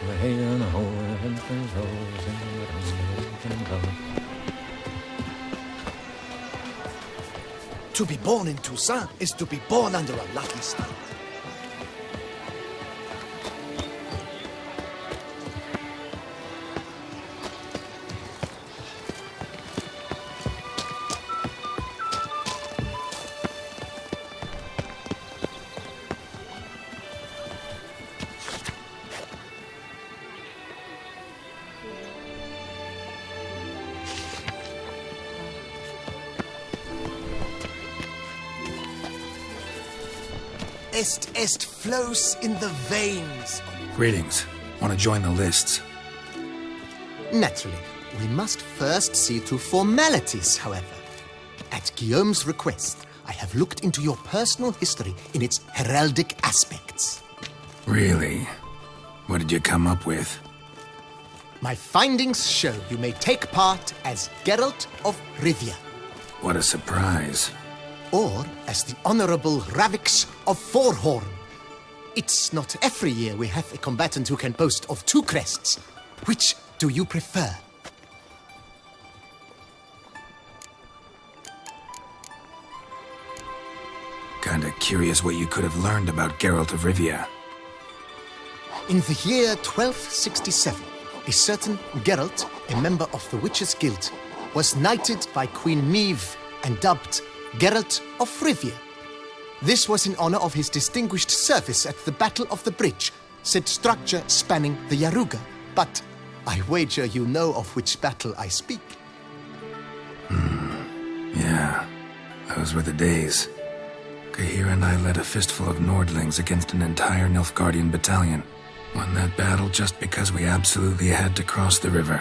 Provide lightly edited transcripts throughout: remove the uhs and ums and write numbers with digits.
To be born in Toussaint is to be born under a lucky star. Est flows in the veins. Greetings. Want to join the lists? Naturally, we must first see to formalities, however. At Guillaume's request, I have looked into your personal history in its heraldic aspects. Really? What did you come up with? My findings show you may take part as Geralt of Rivia. What a surprise. Or as the Honorable Ravix of Forhorn. It's not every year we have a combatant who can boast of 2 crests. Which do you prefer? Kinda curious what you could have learned about Geralt of Rivia. In the year 1267, a certain Geralt, a member of the Witches' Guild, was knighted by Queen Meve and dubbed Geralt of Rivia. This was in honor of his distinguished service at the Battle of the Bridge, said structure spanning the Yaruga. But I wager you know of which battle I speak. Yeah, those were the days. Kahira and I led a fistful of Nordlings against an entire Nilfgaardian battalion. Won that battle just because we absolutely had to cross the river.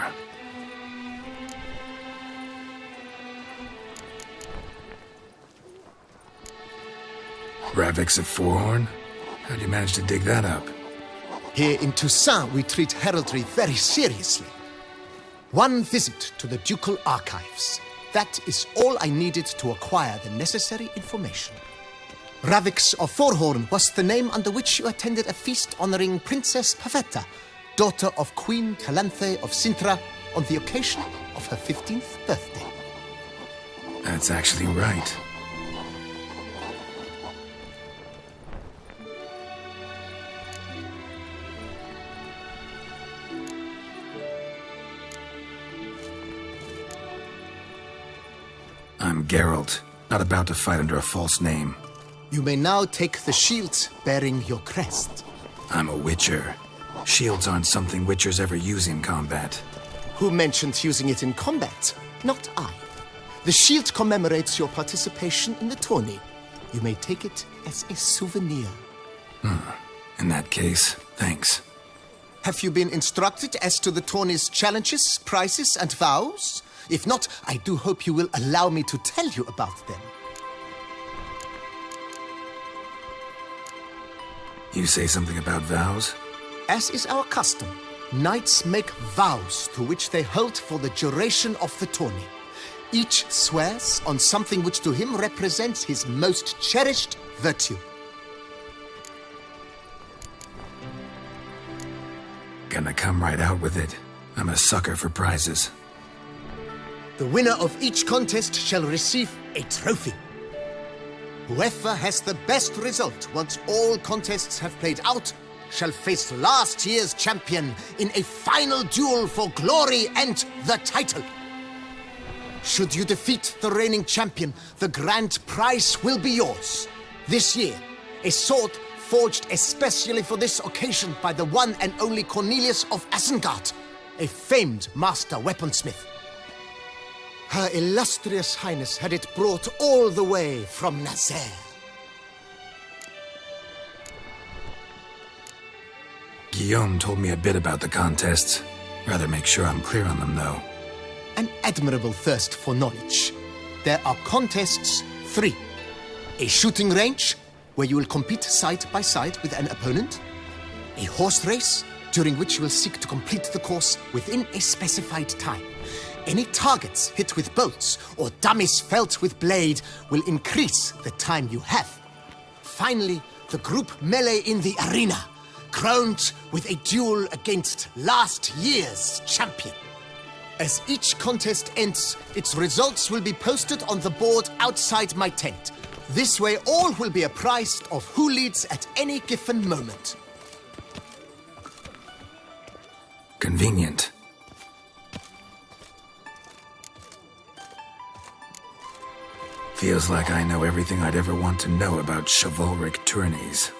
Ravix of Forhorn? How'd you manage to dig that up? Here in Toussaint, we treat heraldry very seriously. One visit to the Ducal Archives. That is all I needed to acquire the necessary information. Ravix of Forhorn was the name under which you attended a feast honoring Princess Pavetta, daughter of Queen Calanthe of Sintra, on the occasion of her 15th birthday. That's actually right. I'm Geralt, not about to fight under a false name. You may now take the shield bearing your crest. I'm a witcher. Shields aren't something witchers ever use in combat. Who mentioned using it in combat? Not I. The shield commemorates your participation in the tourney. You may take it as a souvenir. In that case, thanks. Have you been instructed as to the tourney's challenges, prizes, and vows? If not, I do hope you will allow me to tell you about them. You say something about vows? As is our custom, knights make vows to which they hold for the duration of the tourney. Each swears on something which to him represents his most cherished virtue. Gonna come right out with it. I'm a sucker for prizes. The winner of each contest shall receive a trophy. Whoever has the best result once all contests have played out shall face last year's champion in a final duel for glory and the title. Should you defeat the reigning champion, the grand prize will be yours. This year, a sword forged especially for this occasion by the one and only Cornelius of Isengard, a famed master weaponsmith. Her illustrious highness had it brought all the way from Nazaire. Guillaume told me a bit about the contests. Rather make sure I'm clear on them, though. An admirable thirst for knowledge. There are contests 3. A shooting range, where you will compete side by side with an opponent. A horse race, during which you will seek to complete the course within a specified time. Any targets hit with bolts or dummies felt with blade will increase the time you have. Finally, the group melee in the arena. crowned with a duel against last year's champion. As each contest ends, its results will be posted on the board outside my tent. This way, all will be apprised of who leads at any given moment. Convenient. Feels like I know everything I'd ever want to know about chivalric tourneys.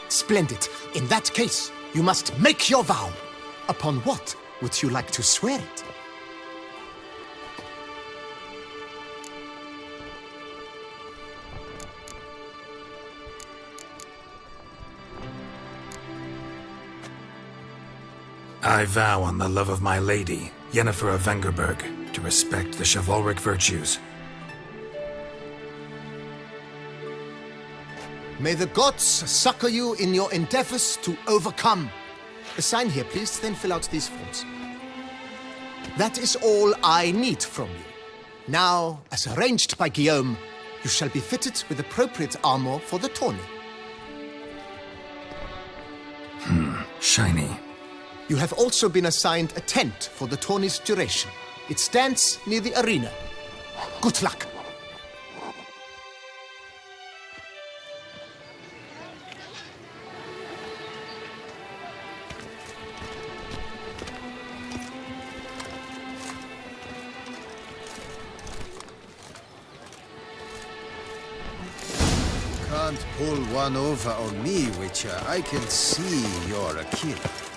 Splendid. In that case, you must make your vow. Upon what would you like to swear it? I vow on the love of my lady, Yennefer of Vengerberg, to respect the chivalric virtues. May the gods succor you in your endeavors to overcome. Sign here, please, then fill out these forms. That is all I need from you. Now, as arranged by Guillaume, you shall be fitted with appropriate armor for the tourney. Shiny. You have also been assigned a tent for the tourney's duration. It stands near the arena. Good luck. Can't pull one over on me, Witcher. I can see you're a killer.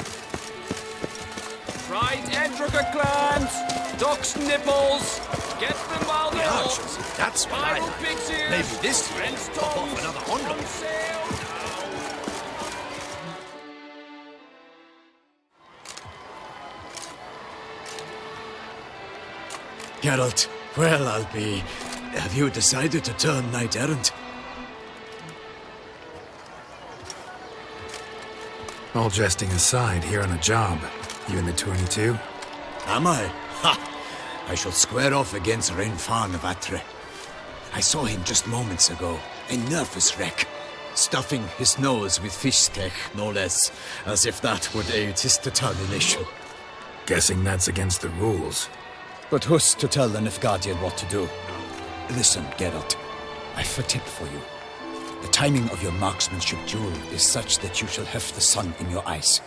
Right, Edrica clans, ducks nipples, get them while they're hot. That's what I like. Maybe this year I'll pop another 100. Geralt, well, I'll be... Have you decided to turn knight-errant? All jesting aside, here on a job. You in the tourney too? Am I? Ha! I shall square off against Renfan of Atre. I saw him just moments ago, a nervous wreck, stuffing his nose with fish steak, no less, as if that would aid his determination. Guessing that's against the rules. But who's to tell the Nilfgaardian what to do? Listen, Geralt, I've a tip for you. The timing of your marksmanship duel is such that you shall have the sun in your eyes.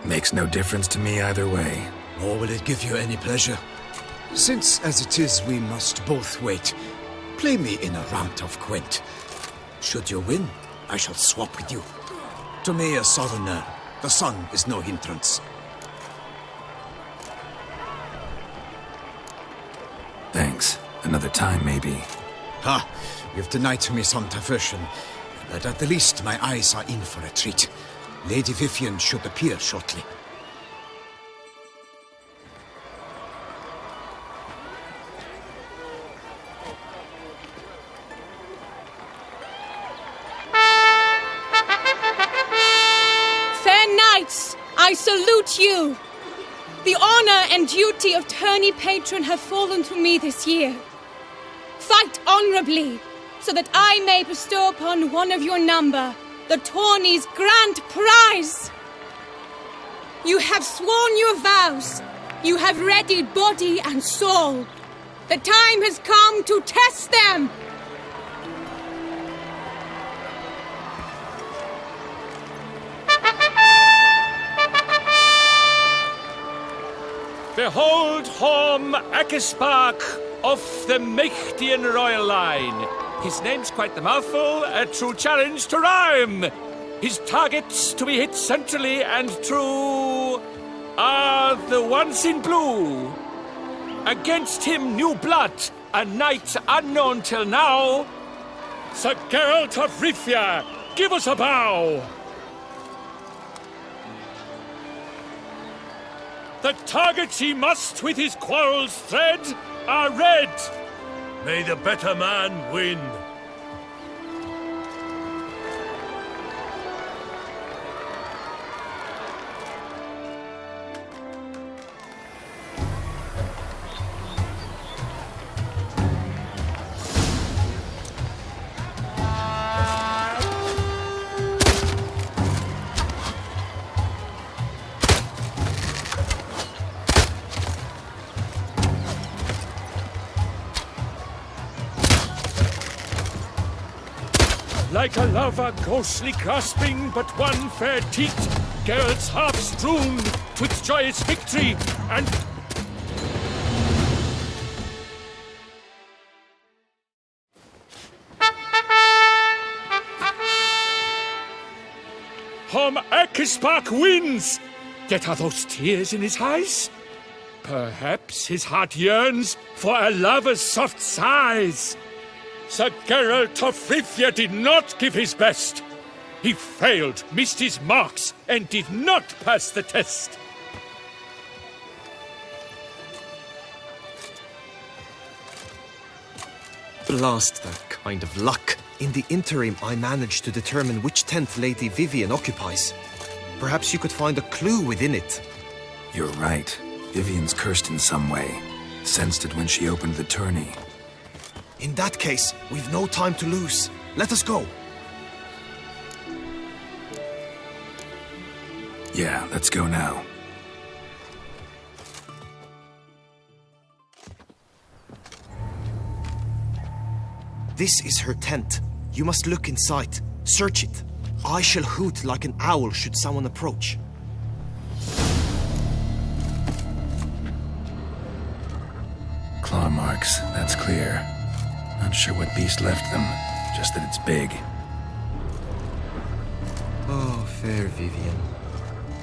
Makes no difference to me either way. Nor will it give you any pleasure. Since, as it is, we must both wait, play me in a round of Gwent. Should you win, I shall swap with you. To me, a southerner, the sun is no hindrance. Thanks. Another time, maybe. Ha! You've denied me some diversion, but at the least my eyes are in for a treat. Lady Vivienne should appear shortly. Fair knights, I salute you. The honor and duty of tourney patron have fallen to me this year. Fight honorably, so that I may bestow upon one of your number the tourney's grand prize. You have sworn your vows. You have readied body and soul. The time has come to test them. Behold Horm Akispark of the Mechtian royal line. His name's quite the mouthful, a true challenge to rhyme. His targets to be hit centrally and true are the ones in blue. Against him new blood, a knight unknown till now. Sir Geralt of Rivia, give us a bow. The targets he must with his quarrels thread are red. May the better man win. Like a lover ghostly grasping but one fair teat, Geralt's half strewn with joyous victory and... Ekispark wins! Yet are those tears in his eyes? Perhaps his heart yearns for a lover's soft sighs. Sir Geralt of Rivia did not give his best. He failed, missed his marks, and did not pass the test. Blast that kind of luck. In the interim, I managed to determine which tent Lady Vivienne occupies. Perhaps you could find a clue within it. You're right. Vivienne's cursed in some way. Sensed it when she opened the tourney. In that case, we've no time to lose. Let us go. Yeah, let's go now. This is her tent. You must look inside. Search it. I shall hoot like an owl should someone approach. Claw marks, that's clear. Not sure what beast left them, just that it's big. Oh, fair Vivienne.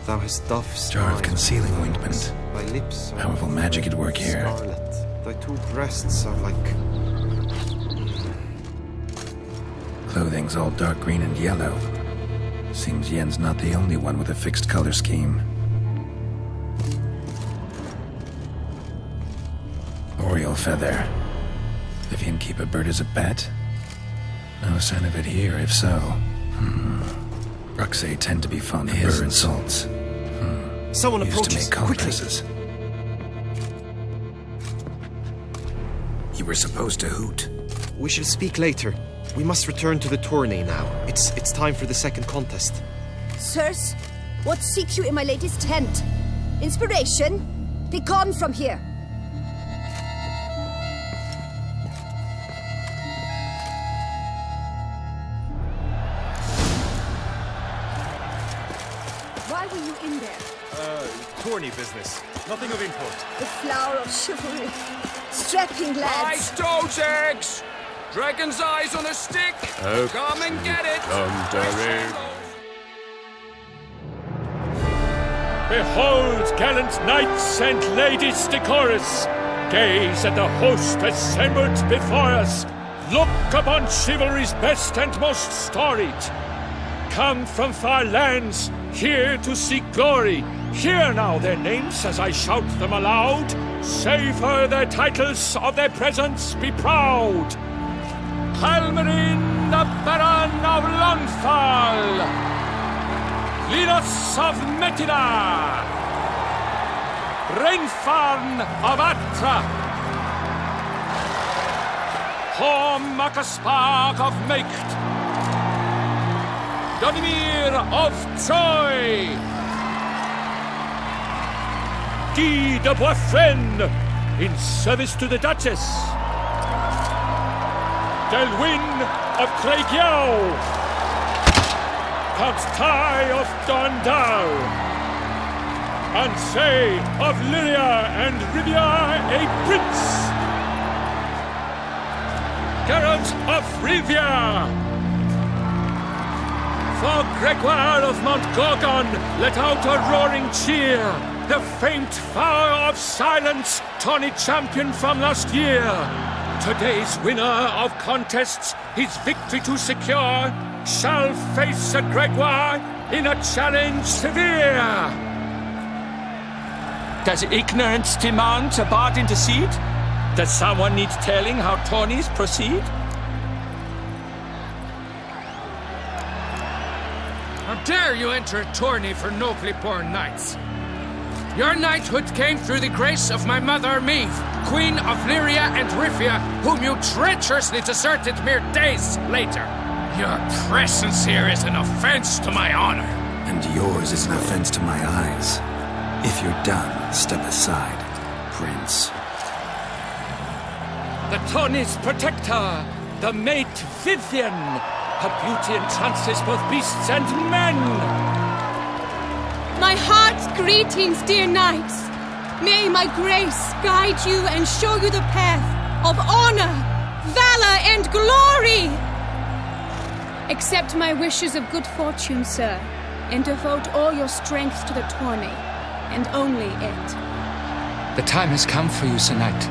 Thou hast dove's Jar of eyes, concealing ointment. Thy lips are Powerful magic at work here. scarlet. Thy two breasts are like... Clothing's all dark green and yellow. Seems Yen's not the only one with a fixed color scheme. Oriole feather. Vivienne keep a bird as a pet? No sign of it here, if so. Bruxay tend to be fond of bird salts. Someone Used to approaches. make Quickly. compresses. You were supposed to hoot. We shall speak later. We must return to the tourney now. It's time for the second contest. Sirs, what seek you in my lady's tent? Inspiration? Be gone from here. Why were you in there? Tourney business. Nothing of import. The flower of chivalry. Strapping lads. Toad's eggs! Dragon's eyes on a stick! Come and get it! Behold, gallant knights and ladies decorous! Gaze at the host assembled before us! Look upon chivalry's best and most storied! Come from far lands, here to seek glory! Hear now their names as I shout them aloud! Savor their titles, of their presence be proud! Halmarin, the Baron of Lonfall! Linus of Metida! Rainfarn of Atra! Horm Akaspark of Meicht! Donimir of Troy! Guy de Boisfren, in service to the Duchess! Delwyn of Craigyow, Count Tai of Dondal, Ansay of Lyria and Rivia a prince, Geralt of Rivia, for Gregoire of Montgorgon let out a roaring cheer, the faint fire of silence, tourney champion from last year. Today's winner of contests, his victory to secure, shall face Sir Gregoire in a challenge severe. Does ignorance demand a bard intercede? Does someone need telling how tourneys proceed? How dare you enter a tourney for nobly born knights? Your knighthood came through the grace of my mother Maeve, Queen of Lyria and Rivia, whom you treacherously deserted mere days later. Your presence here is an offense to my honor. And yours is an offense to my eyes. If you're done, step aside, Prince. The tourney's protector, the mate Vivienne, Her beauty entrances both beasts and men. My heart's greetings, dear knights. May my grace guide you and show you the path of honor, valor, and glory. Accept my wishes of good fortune, sir, and devote all your strength to the tourney, and only it. The time has come for you, Sir Knight.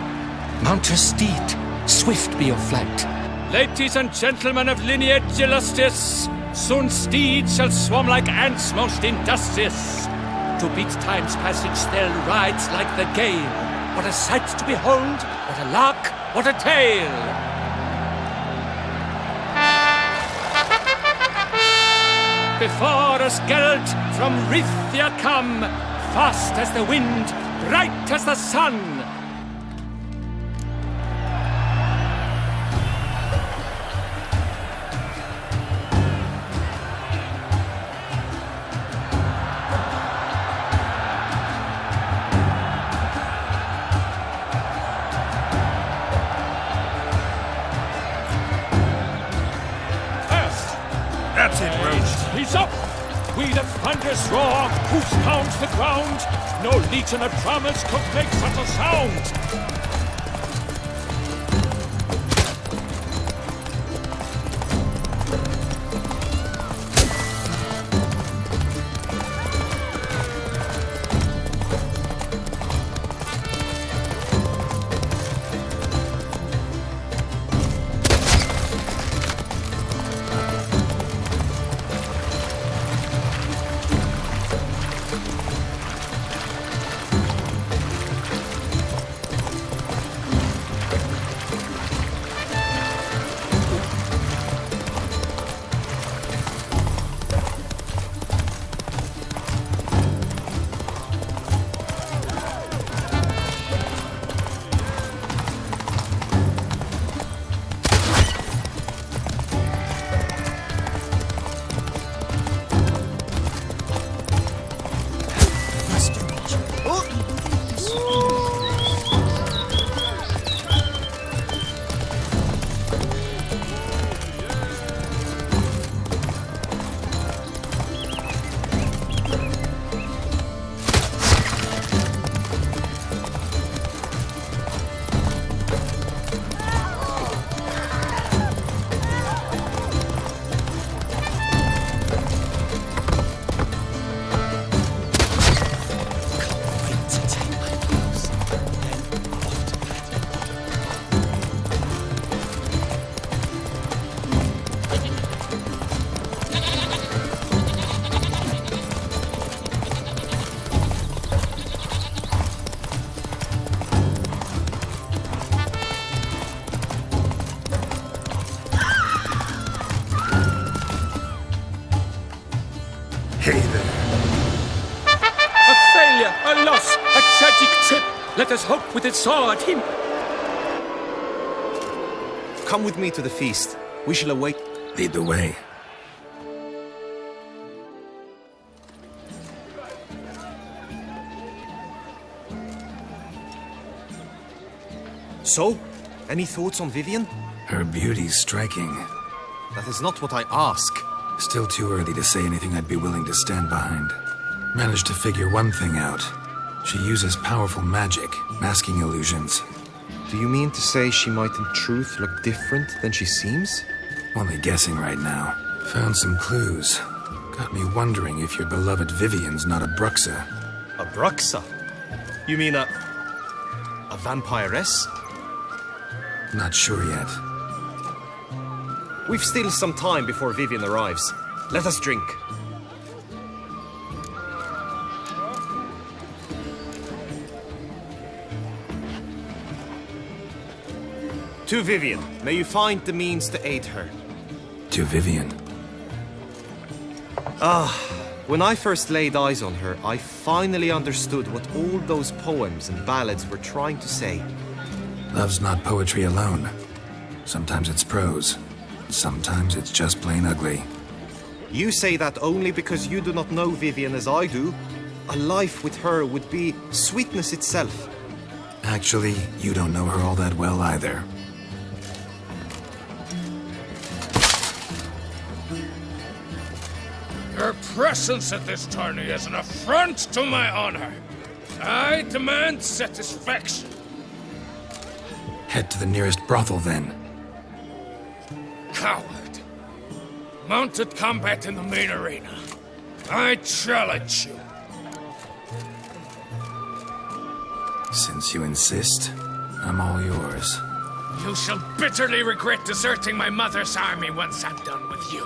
Mount your steed. Swift be your flight. Ladies and gentlemen of lineage illustrious, soon steeds shall swarm like ants most industrious. To beat time's passage they'll ride like the gale. What a sight to behold, what a lark, what a tale! Before us Geralt from Rivia come, fast as the wind, bright as the sun. That's it, Roach. He's up! We the thunderous roar, hoofs pound the ground. No legion of drummers could make such a sound. A loss, a tragic trip. Let us hope with its sword him. Come with me to the feast. We shall await. Lead the way. So, any thoughts on Vivienne? Her beauty's striking. That is not what I ask. Still too early to say anything I'd be willing to stand behind. Managed to figure one thing out. She uses powerful magic, masking illusions. Do you mean to say she might in truth look different than she seems? Only guessing right now. Found some clues. Got me wondering if your beloved Vivienne's not a Bruxa. A Bruxa? You mean a vampiress? Not sure yet. We've still some time before Vivienne arrives. Let us drink. To Vivienne, may you find the means to aid her. To Vivienne. When I first laid eyes on her, I finally understood what all those poems and ballads were trying to say. Love's not poetry alone. Sometimes it's prose. Sometimes it's just plain ugly. You say that only because you do not know Vivienne as I do. A life with her would be sweetness itself. Actually, you don't know her all that well either. Your presence at this tourney is an affront to my honor. I demand satisfaction. Head to the nearest brothel, then. Coward. Mounted combat in the main arena. I challenge you. Since you insist, I'm all yours. You shall bitterly regret deserting my mother's army once I'm done with you.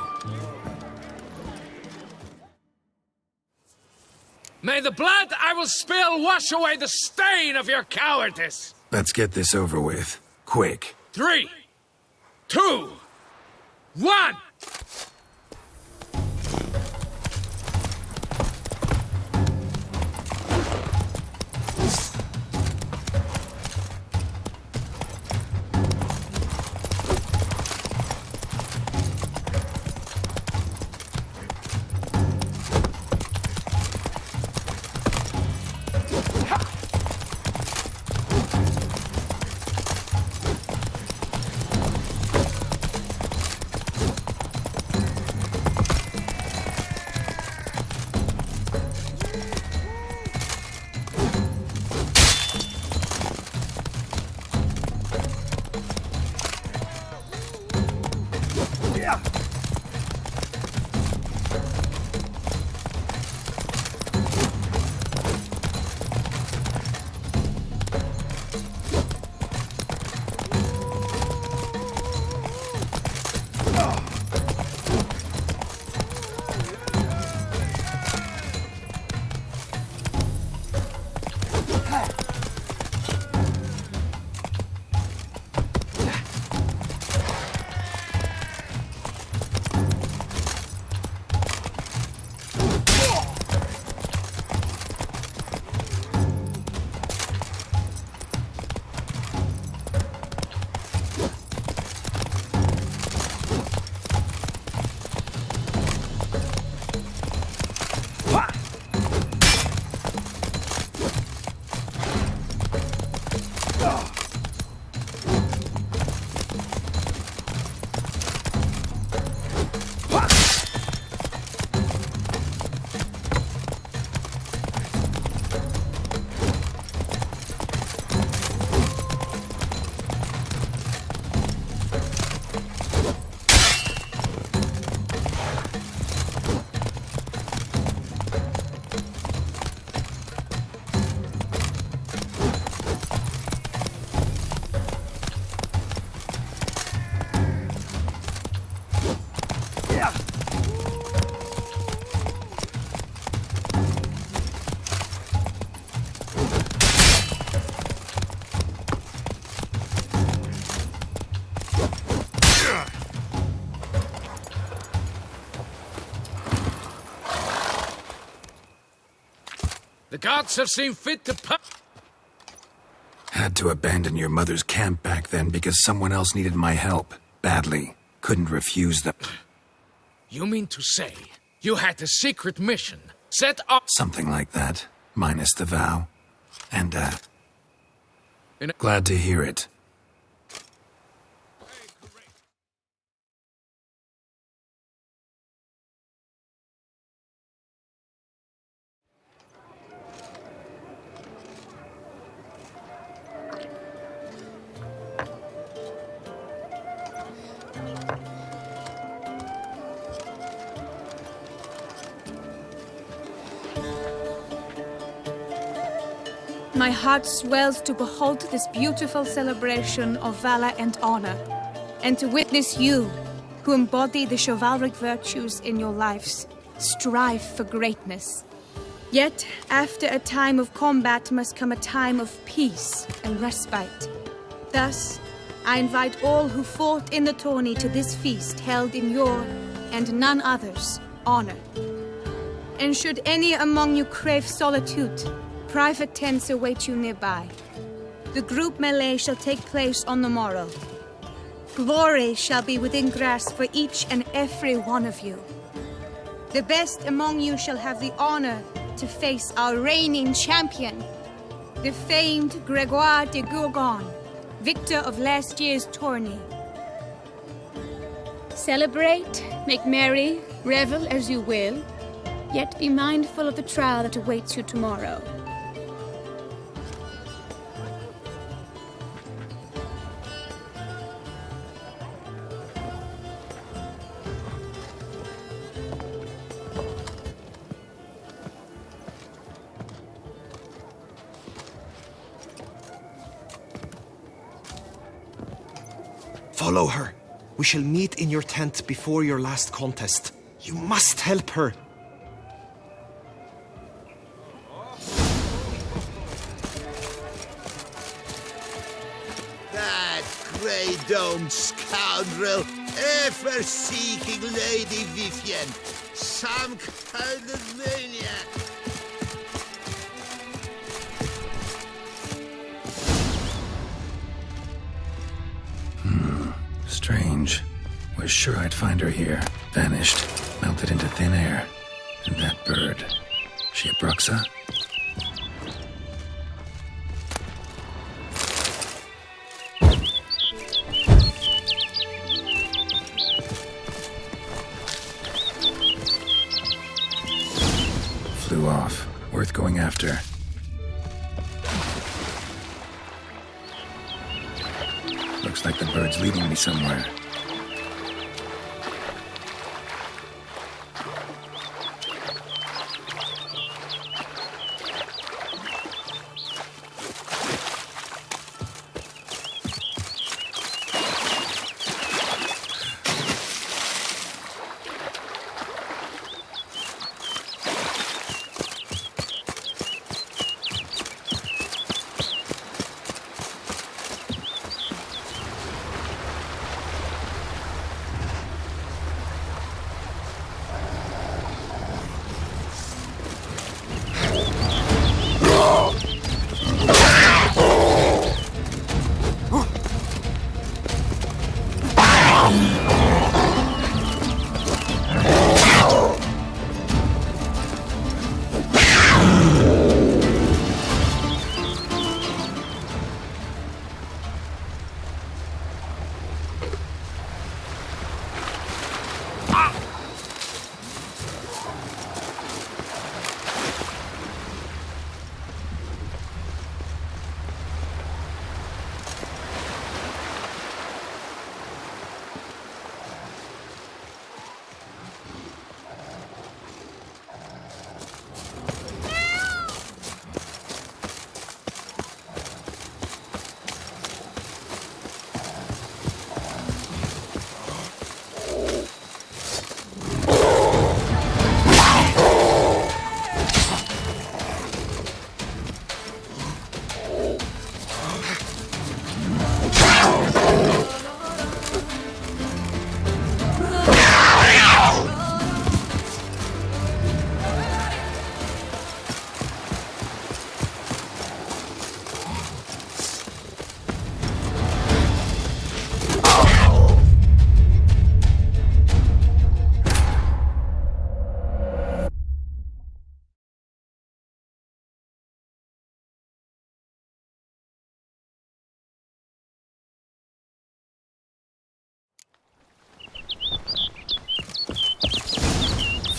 May the blood I will spill wash away the stain of your cowardice! Let's get this over with. Quick. 3, 2, 1! The gods have seen fit to Had to abandon your mother's camp back then because someone else needed my help. Badly. Couldn't refuse them. You mean to say you had a secret mission set up? Something like that. Minus the vow. And, glad to hear it. My heart swells to behold this beautiful celebration of valor and honor, and to witness you, who embody the chivalric virtues in your lives, strive for greatness. Yet, after a time of combat must come a time of peace and respite. Thus, I invite all who fought in the tourney to this feast held in your, and none other's, honor. And should any among you crave solitude, private tents await you nearby. The group melee shall take place on the morrow. Glory shall be within grasp for each and every one of you. The best among you shall have the honor to face our reigning champion, the famed Gregoire de Gourgon, victor of last year's tourney. Celebrate, make merry, revel as you will, Yet be mindful of the trial that awaits you tomorrow. Follow her. We shall meet in your tent before your last contest. You must help her. That grey-domed scoundrel, ever seeking Lady Vivienne. Some kind of maniac. Strange. Was sure I'd find her here. Vanished. Melted into thin air. And that bird. She a Bruxa? Flew off. Worth going after. Looks like the bird's leading me somewhere.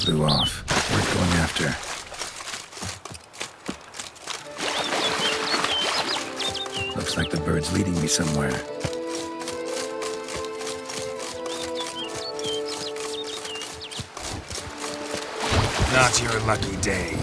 Flew off. Worth going after. Looks like the bird's leading me somewhere. Not your lucky day.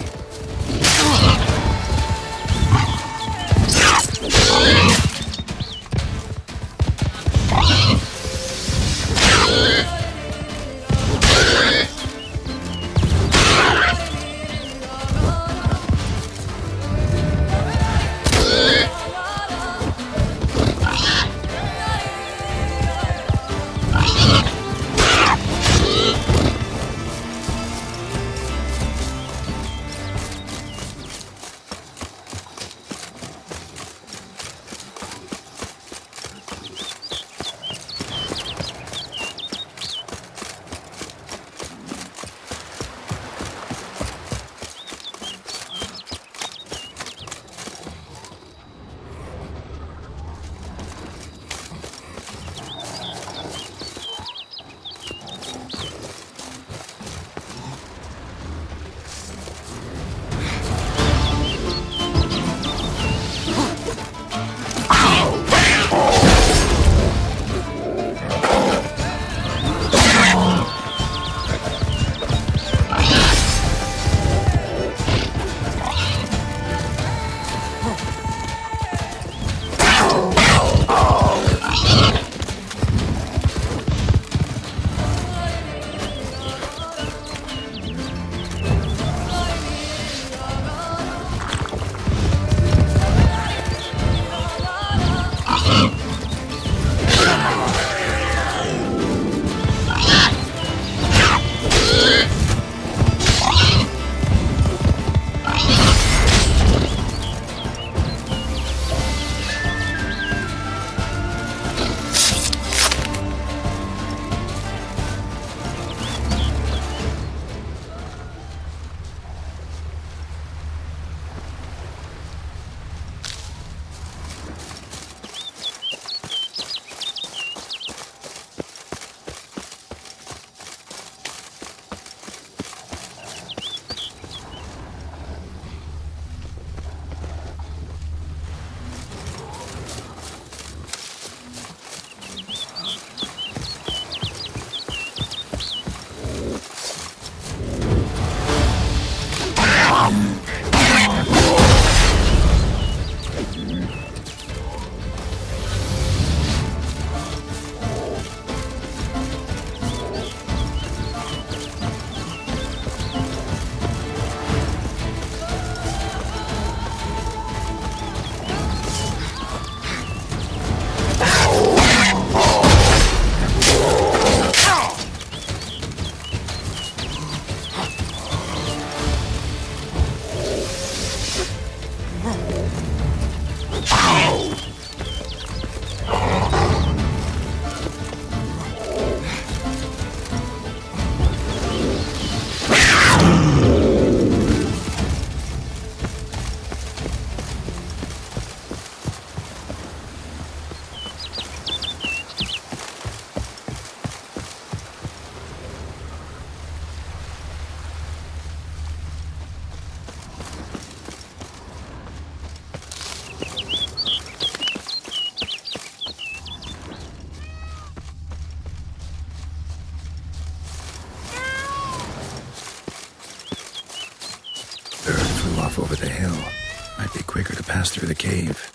quicker to pass through the cave.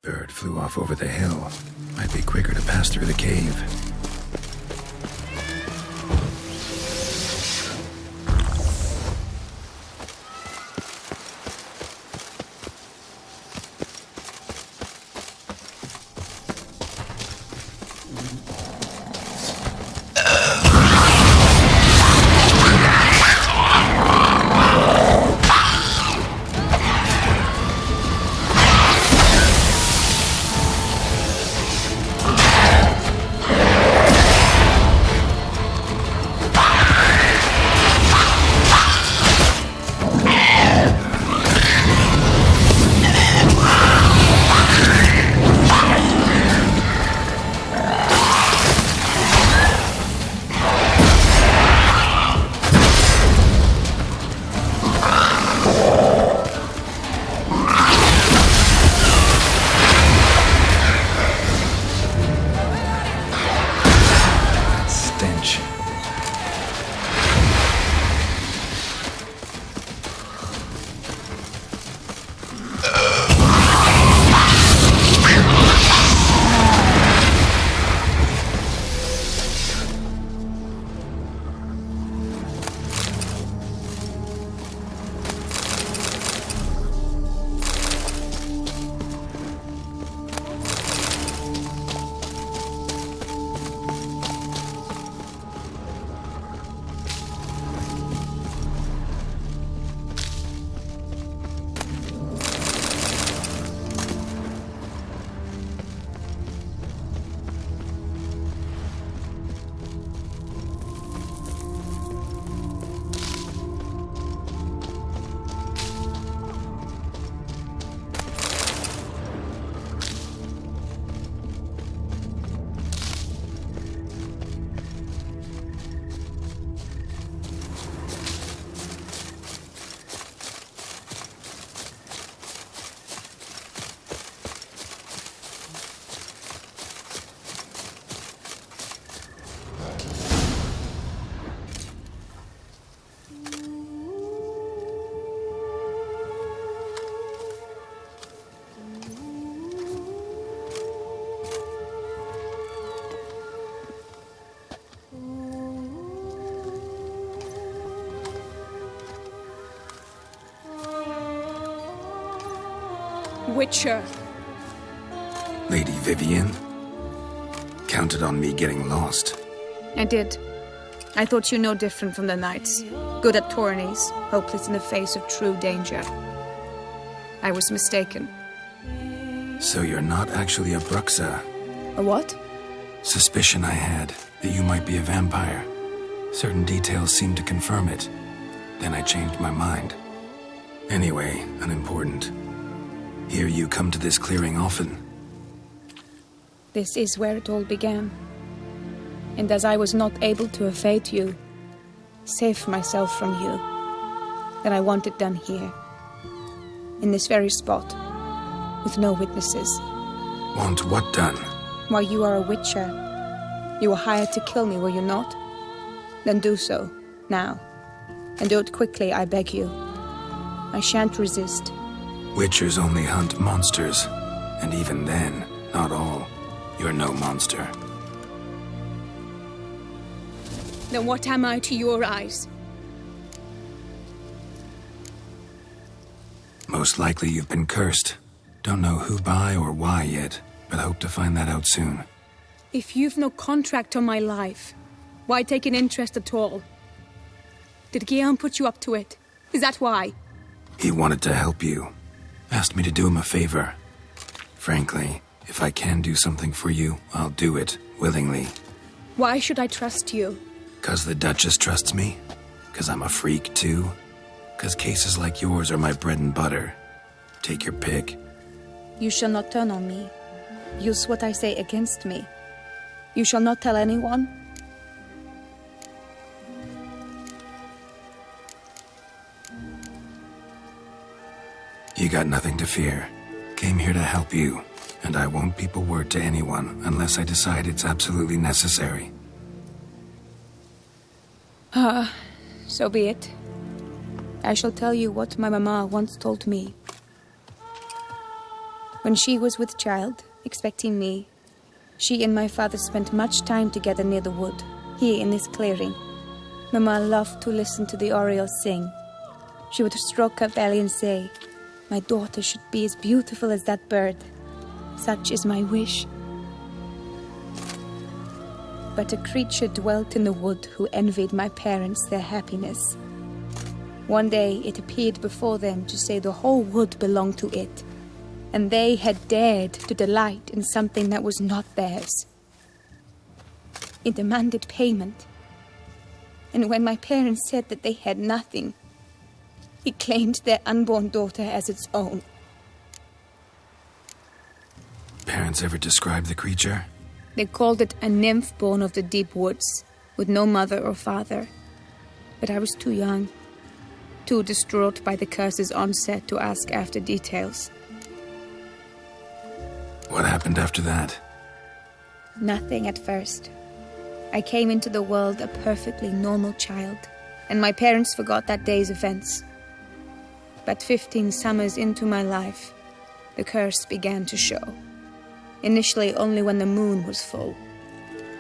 Bird flew off over the hill. Might be quicker to pass through the cave. Witcher. Lady Vivienne? Counted on me getting lost. I did. I thought you no different from the knights. Good at tourneys, hopeless in the face of true danger. I was mistaken. So you're not actually a Bruxa? A what? Suspicion I had, that you might be a vampire. Certain details seemed to confirm it. Then I changed my mind. Anyway, unimportant. Hear you come to this clearing often. This is where it all began. And as I was not able to evade you, save myself from you, then I want it done here. In this very spot, with no witnesses. Want what done? Why, you are a witcher. You were hired to kill me, were you not? Then do so, now. And do it quickly, I beg you. I shan't resist. Witchers only hunt monsters. And even then, not all. You're no monster. Then what am I to your eyes? Most likely you've been cursed. Don't know who by or why yet, but hope to find that out soon. If you've no contract on my life, Why take an interest at all? Did Guillaume put you up to it? Is that why? He wanted to help you. Asked me to do him a favor. Frankly, if I can do something for you, I'll do it, willingly. Why should I trust you? 'Cause the Duchess trusts me? 'Cause I'm a freak, too? 'Cause cases like yours are my bread and butter. Take your pick. You shall not turn on me. Use what I say against me. You shall not tell anyone? You got nothing to fear. Came here to help you, and I won't peep a word to anyone unless I decide it's absolutely necessary. So be it. I shall tell you what my mama once told me. When she was with child, expecting me, she and my father spent much time together near the wood, here in this clearing. Mama loved to listen to the orioles sing. She would stroke her belly and say, "My daughter should be as beautiful as that bird. Such is my wish." But a creature dwelt in the wood who envied my parents their happiness. One day it appeared before them to say the whole wood belonged to it, and they had dared to delight in something that was not theirs. It demanded payment, and when my parents said that they had nothing, it claimed their unborn daughter as its own. Parents ever describe the creature? They called it a nymph born of the deep woods, with no mother or father. But I was too young, too distraught by the curse's onset to ask after details. What happened after that? Nothing at first. I came into the world a perfectly normal child, and my parents forgot that day's events. But 15 summers into my life, the curse began to show. Initially only when the moon was full.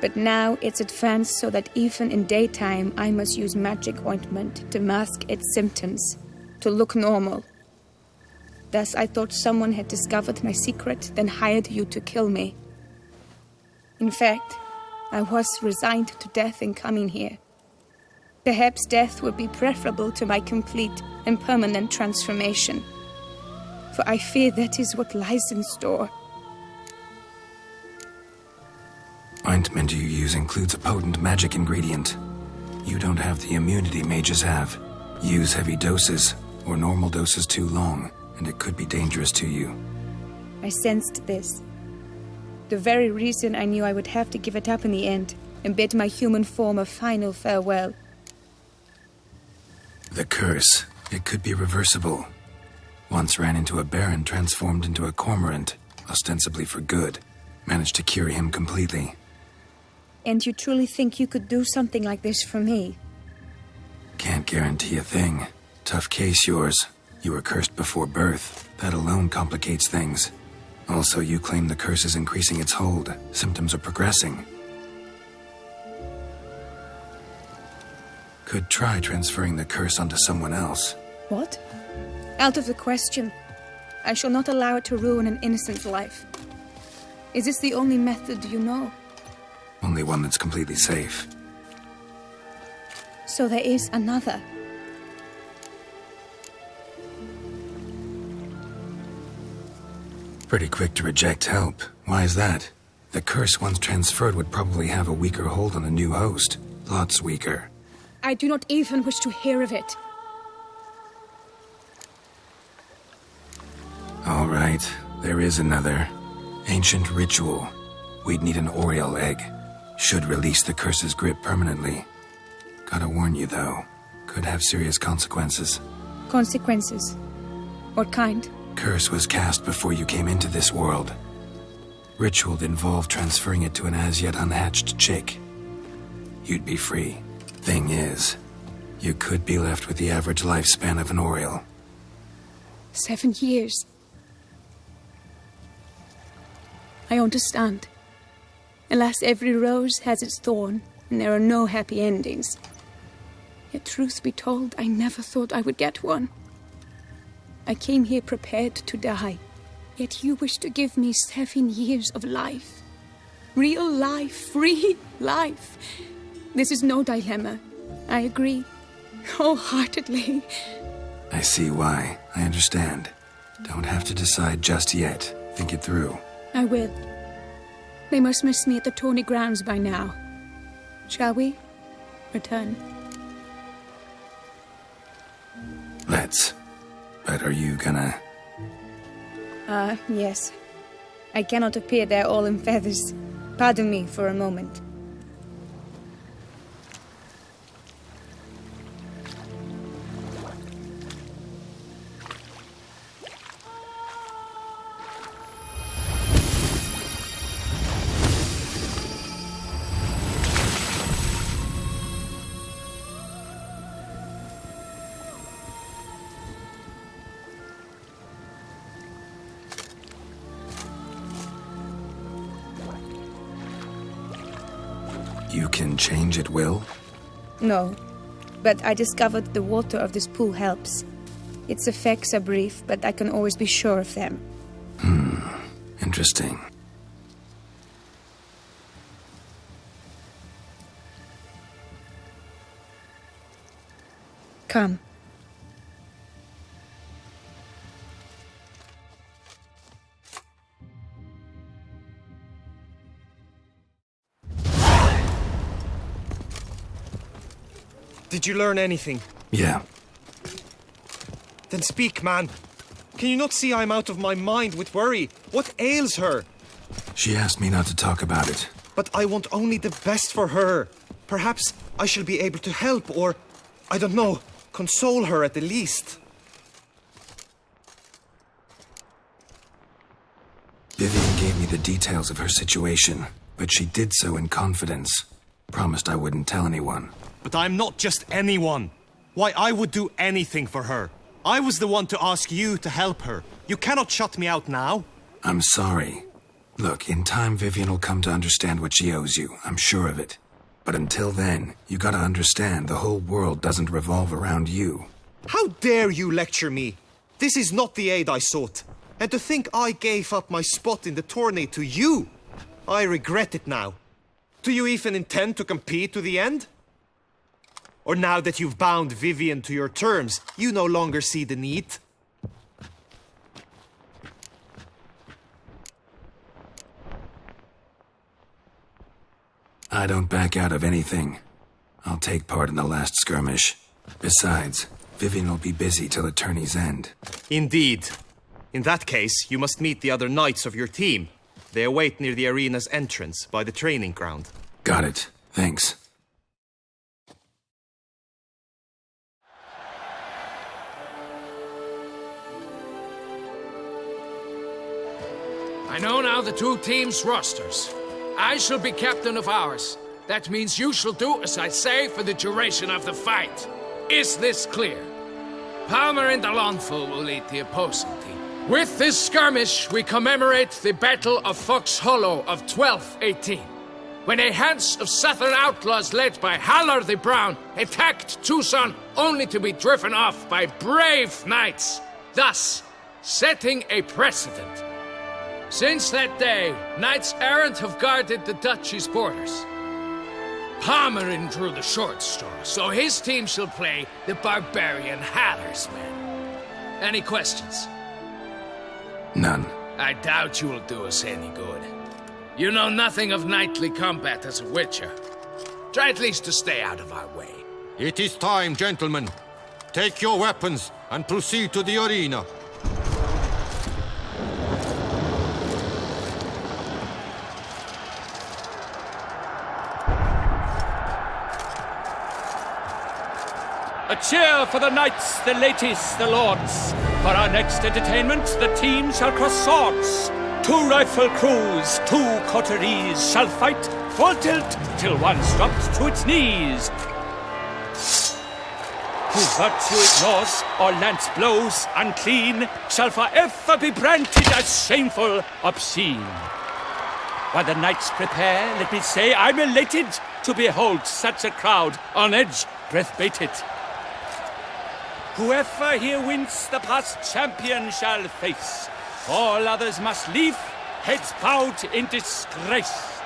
But now it's advanced so that even in daytime I must use magic ointment to mask its symptoms, to look normal. Thus I thought someone had discovered my secret, then hired you to kill me. In fact, I was resigned to death in coming here. Perhaps death would be preferable to my complete and permanent transformation. For I fear that is what lies in store. Ointment you use includes a potent magic ingredient. You don't have the immunity mages have. Use heavy doses, or normal doses too long, and it could be dangerous to you. I sensed this. The very reason I knew I would have to give it up in the end, and bid my human form a final farewell. The curse, it could be reversible. Once ran into a baron transformed into a cormorant, ostensibly for good. Managed to cure him completely. And you truly think you could do something like this for me? Can't guarantee a thing. Tough case, yours. You were cursed before birth. That alone complicates things. Also, you claim the curse is increasing its hold. Symptoms are progressing. Could try transferring the curse onto someone else. What? Out of the question. I shall not allow it to ruin an innocent life. Is this the only method you know? Only one that's completely safe. So there is another. Pretty quick to reject help. Why is that? The curse once transferred would probably have a weaker hold on the new host. Lots weaker. I do not even wish to hear of it. All right, there is another. Ancient ritual. We'd need an oriole egg. Should release the curse's grip permanently. Gotta warn you, though. Could have serious consequences. Consequences? What kind? Curse was cast before you came into this world. Ritual involved transferring it to an as-yet unhatched chick. You'd be free. Thing is, you could be left with the average lifespan of an oriole. 7 years. I understand. Alas, every rose has its thorn, and there are no happy endings. Yet truth be told, I never thought I would get one. I came here prepared to die, yet you wish to give me 7 years of life. Real life, free life. This is no dilemma. I agree. Wholeheartedly. I see why. I understand. Don't have to decide just yet. Think it through. I will. They must miss me at the tourney grounds by now. Shall we return? Let's. But are you gonna... Yes. I cannot appear there all in feathers. Pardon me for a moment. You can change at will? No, but I discovered the water of this pool helps. Its effects are brief, but I can always be sure of them. Interesting. Come. Did you learn anything? Yeah. Then speak, man. Can you not see I'm out of my mind with worry? What ails her? She asked me not to talk about it. But I want only the best for her. Perhaps I shall be able to help or, I don't know, console her at the least. Vivienne gave me the details of her situation, but she did so in confidence. Promised I wouldn't tell anyone. But I'm not just anyone. Why, I would do anything for her. I was the one to ask you to help her. You cannot shut me out now. I'm sorry. Look, in time Vivienne will come to understand what she owes you. I'm sure of it. But until then, you gotta understand the whole world doesn't revolve around you. How dare you lecture me? This is not the aid I sought. And to think I gave up my spot in the tourney to you. I regret it now. Do you even intend to compete to the end? Or now that you've bound Vivienne to your terms, you no longer see the need? I don't back out of anything. I'll take part in the last skirmish. Besides, Vivienne will be busy till the tourney's end. Indeed. In that case, you must meet the other knights of your team. They await near the arena's entrance, by the training ground. Got it. Thanks. I know now the two teams' rosters. I shall be captain of ours. That means you shall do as I say for the duration of the fight. Is this clear? Palmer and Alonfo will lead the opposing team. With this skirmish, we commemorate the Battle of Fox Hollow of 1218, when a hands of southern outlaws led by Halar the Brown attacked Tucson only to be driven off by brave knights, thus setting a precedent. Since that day, knights errant have guarded the duchy's borders. Palmerin drew the short straw, so his team shall play the barbarian Halar's men. Any questions? None. I doubt you will do us any good. You know nothing of knightly combat as a witcher. Try at least to stay out of our way. It is time, gentlemen. Take your weapons and proceed to the arena. A cheer for the knights, the ladies, the lords. For our next entertainment, the teams shall cross swords. 2 rifle crews, 2 coteries shall fight full tilt till one's dropped to its knees. Who virtue ignores or lance blows unclean shall forever be branded as shameful, obscene. While the knights prepare, let me say I'm elated to behold such a crowd on edge, breath-baited. Whoever here wins the past champion shall face. All others must leave, heads bowed in disgrace.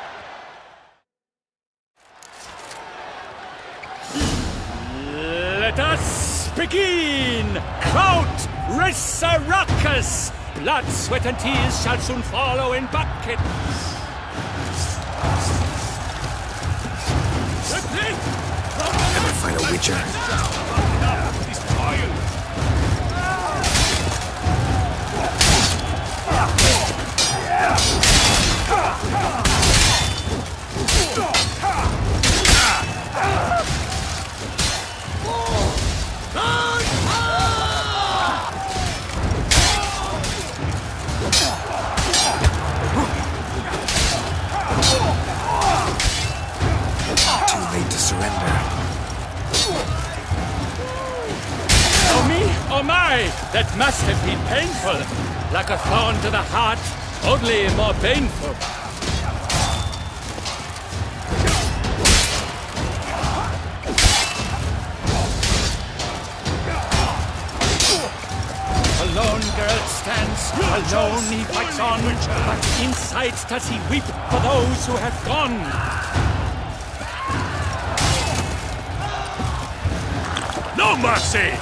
Let us begin! Kraut, Resurrecus! Blood, sweat, and tears shall soon follow in buckets. Ever find a witcher? He's tired. Too late to surrender. Oh me, oh my, that must have been painful. Like a thorn to the heart, only more painful. Alone Geralt stands, alone he fights on, but inside does he weep for those who have gone. No mercy!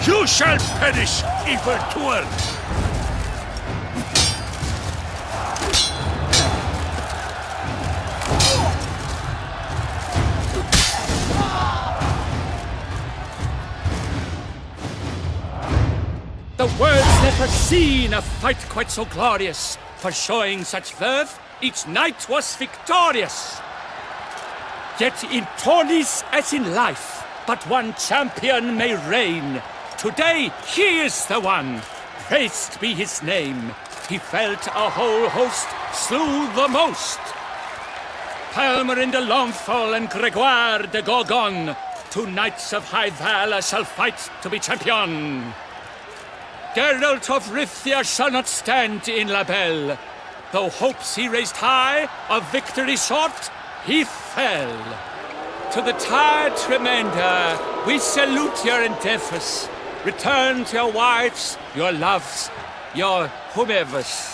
You shall perish, evildoer! The world's never seen a fight quite so glorious. For showing such verve, each knight was victorious. Yet in tourneys as in life, but one champion may reign. Today he is the one, praised be his name. He felt a whole host, slew the most. Palmerin de Longfall and Gregoire de Gorgon, two knights of high valor shall fight to be champion. Geralt of Rivia shall not stand in La Belle. Though hopes he raised high, of victory short, he fell. To the tired remainder, we salute your endeavors. Return to your wives, your loves, your whomevers.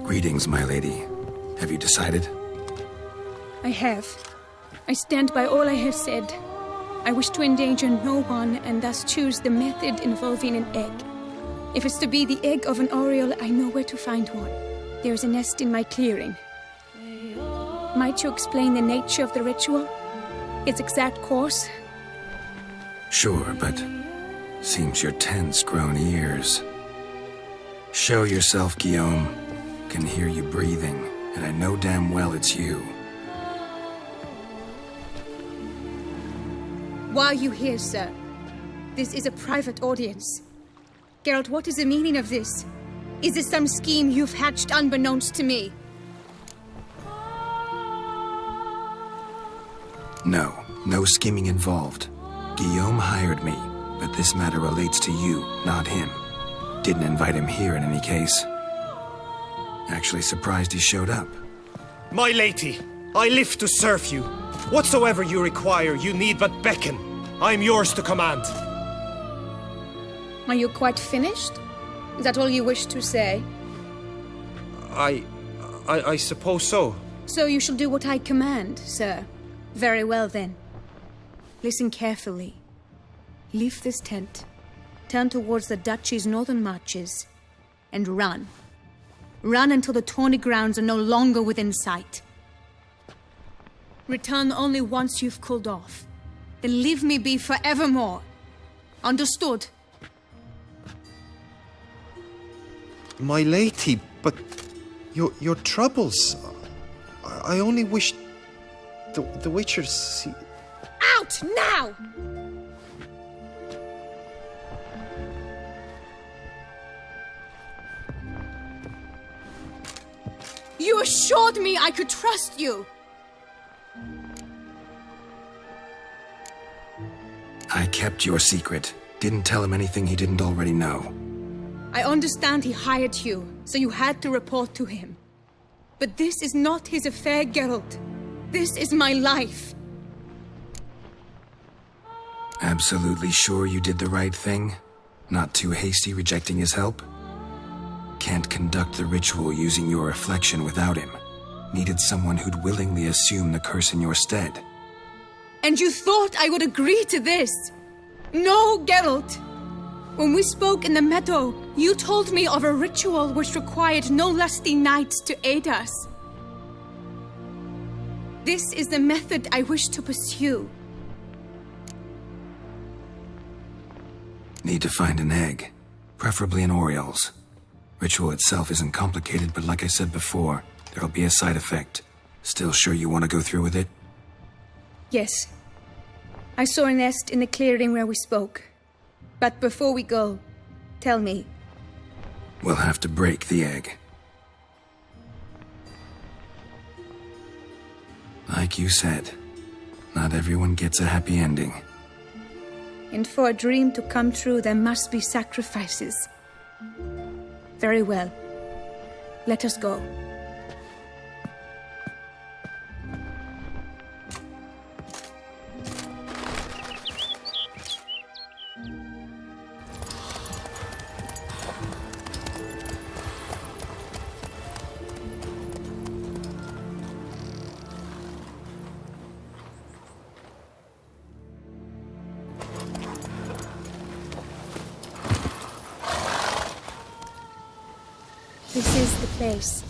Greetings, my lady. Have you decided? I have. I stand by all I have said. I wish to endanger no one and thus choose the method involving an egg. If it's to be the egg of an oriole, I know where to find one. There is a nest in my clearing. Might you explain the nature of the ritual? Its exact course? Sure, but seems your tense grown ears. Show yourself, Guillaume. Can hear you breathing, and I know damn well it's you. Why are you here, sir? This is a private audience. Geralt, what is the meaning of this? Is this some scheme you've hatched unbeknownst to me? No scheming involved. Guillaume hired me, but this matter relates to you, not him. Didn't invite him here in any case. Actually surprised he showed up. My lady, I live to serve you. Whatsoever you require, you need but beckon. I am yours to command. Are you quite finished? Is that all you wish to say? I suppose so. So you shall do what I command, sir. Very well, then. Listen carefully. Leave this tent, turn towards the duchy's northern marches, and run. Run until the tourney grounds are no longer within sight. Return only once you've cooled off. Then leave me be forevermore. Understood? My lady, but your troubles. I only wish the Witchers see. Out now! You assured me I could trust you. I kept your secret. Didn't tell him anything he didn't already know. I understand he hired you, so you had to report to him. But this is not his affair, Geralt. This is my life. Absolutely sure you did the right thing? Not too hasty rejecting his help? Can't conduct the ritual using your reflection without him. Needed someone who'd willingly assume the curse in your stead. And you thought I would agree to this? No, Geralt. When we spoke in the meadow, you told me of a ritual which required no lusty knights to aid us. This is the method I wish to pursue. Need to find an egg, preferably an Oriole's. Ritual itself isn't complicated, but like I said before, there'll be a side effect. Still sure you want to go through with it? Yes. I saw a nest in the clearing where we spoke. But before we go, tell me. We'll have to break the egg. Like you said, not everyone gets a happy ending. And for a dream to come true, there must be sacrifices. Very well. Let us go. This is the place.